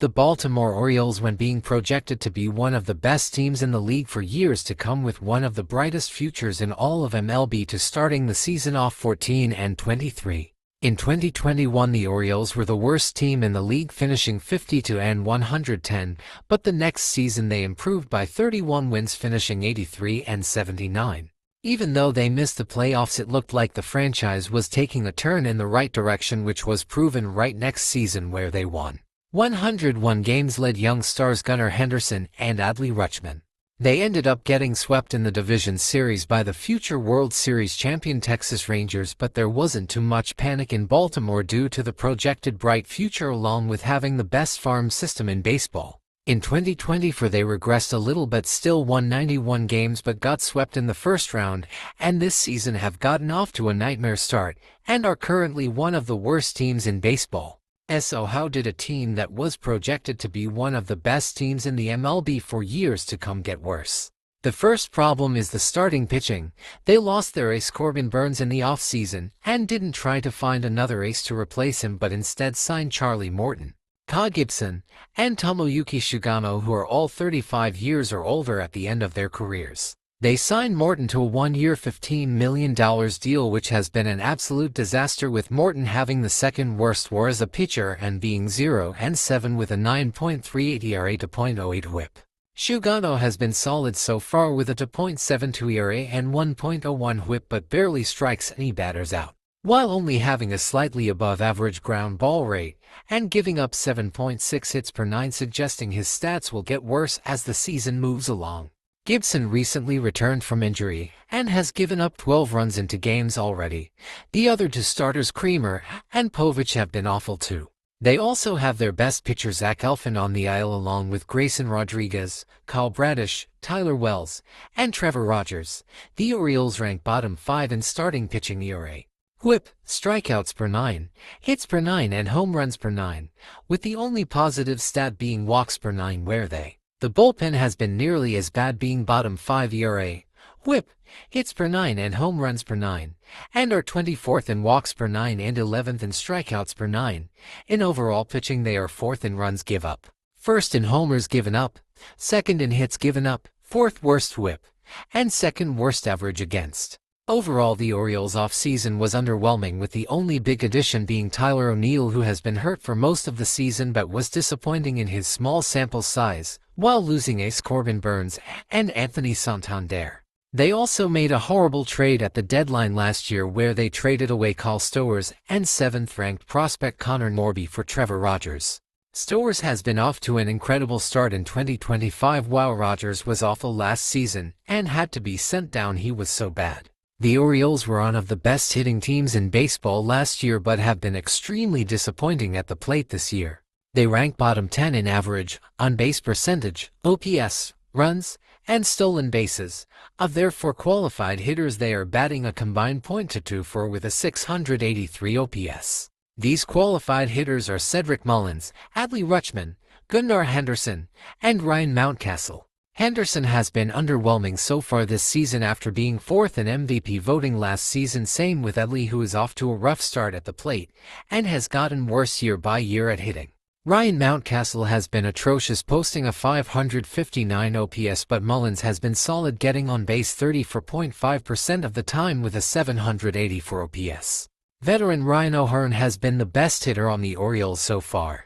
The Baltimore Orioles, when being projected to be one of the best teams in the league for years to come with one of the brightest futures in all of MLB, to starting the season off 14-23. In 2021, the Orioles were the worst team in the league, finishing 52-110, but the next season they improved by 31 wins, finishing 83-79. Even though they missed the playoffs, it looked like the franchise was taking a turn in the right direction, which was proven right next season, where they won 101 games, led young stars Gunnar Henderson and Adley Rutschman. They ended up getting swept in the division series by the future World Series champion Texas Rangers, but there wasn't too much panic in Baltimore due to the projected bright future, along with having the best farm system in baseball. In 2024, they regressed a little but still won 91 games, but got swept in the first round, and this season have gotten off to a nightmare start and are currently one of the worst teams in baseball. So how did a team that was projected to be one of the best teams in the MLB for years to come get worse? The first problem is the starting pitching. They lost their ace Corbin Burnes in the offseason and didn't try to find another ace to replace him, but instead signed Charlie Morton, Kyle Gibson, and Tomoyuki Sugano, who are all 35 years or older at the end of their careers. They signed Morton to a one-year $15 million deal, which has been an absolute disaster, with Morton having the second worst WAR as a pitcher and being 0-7 with a 9.38 ERA to .08 whip. Sugano has been solid so far with a 2.72 ERA and 1.01 whip, but barely strikes any batters out, while only having a slightly above average ground ball rate and giving up 7.6 hits per 9, suggesting his stats will get worse as the season moves along. Gibson recently returned from injury and has given up 12 runs into games already. The other two starters, Creamer and Povich, have been awful too. They also have their best pitcher Zach Eflin on the IL, along with Grayson Rodriguez, Kyle Bradish, Tyler Wells, and Trevor Rogers. The Orioles rank bottom 5 in starting pitching ERA, whip, strikeouts per 9, hits per 9, and home runs per 9, with the only positive stat being walks per 9, where the bullpen has been nearly as bad, being bottom 5 ERA, whip, hits per 9, and home runs per 9, and are 24th in walks per 9 and 11th in strikeouts per 9. In overall pitching, they are 4th in runs give up, 1st in homers given up, 2nd in hits given up, 4th worst whip, and 2nd worst average against. Overall, the Orioles' offseason was underwhelming, with the only big addition being Tyler O'Neill, who has been hurt for most of the season but was disappointing in his small sample size, while losing ace Corbin Burnes and Anthony Santander. They also made a horrible trade at the deadline last year, where they traded away Carl Stowers and 7th-ranked prospect Connor Norby for Trevor Rogers. Stowers has been off to an incredible start in 2025, while Rogers was awful last season and had to be sent down. He was so bad. The Orioles were one of the best hitting teams in baseball last year, but have been extremely disappointing at the plate this year. They rank bottom 10 in average, on-base percentage, OPS, runs, and stolen bases. Of their 4 qualified hitters, they are batting a combined .224 with a 683 OPS. These qualified hitters are Cedric Mullins, Adley Rutschman, Gunnar Henderson, and Ryan Mountcastle. Henderson has been underwhelming so far this season after being 4th in MVP voting last season. Same with Adley, who is off to a rough start at the plate and has gotten worse year by year at hitting. Ryan Mountcastle has been atrocious, posting a 559 OPS, but Mullins has been solid, getting on base 34.5% of the time with a 784 OPS. Veteran Ryan O'Hearn has been the best hitter on the Orioles so far.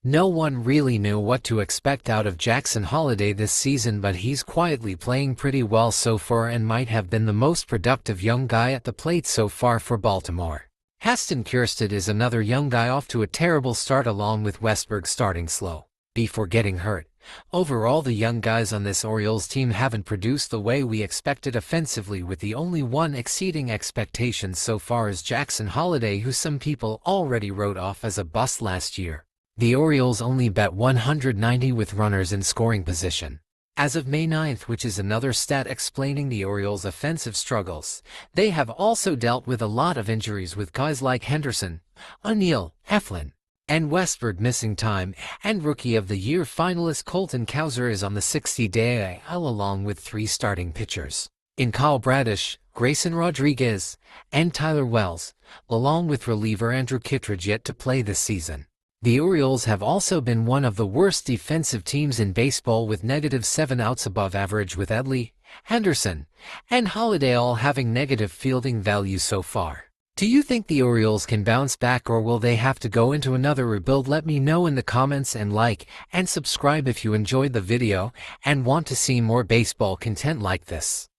No one really knew what to expect out of Jackson Holliday this season, but he's quietly playing pretty well so far and might have been the most productive young guy at the plate so far for Baltimore. Heston Kjerstad is another young guy off to a terrible start, along with Westberg starting slow before getting hurt. Overall, the young guys on this Orioles team haven't produced the way we expected offensively, with the only one exceeding expectations so far is Jackson Holliday, who some people already wrote off as a bust last year. The Orioles only bat 190 with runners in scoring position as of May 9th, which is another stat explaining the Orioles' offensive struggles. They have also dealt with a lot of injuries, with guys like Henderson, O'Neill, Eflin, and Westberg missing time, and Rookie of the Year finalist Colton Cowser is on the 60-day IL, along with 3 starting pitchers in Kyle Bradish, Grayson Rodriguez, and Tyler Wells, along with reliever Andrew Kittredge, yet to play this season. The Orioles have also been one of the worst defensive teams in baseball with -7 outs above average, with Edley, Henderson, and Holiday all having negative fielding values so far. Do you think the Orioles can bounce back, or will they have to go into another rebuild? Let me know in the comments, and like and subscribe if you enjoyed the video and want to see more baseball content like this.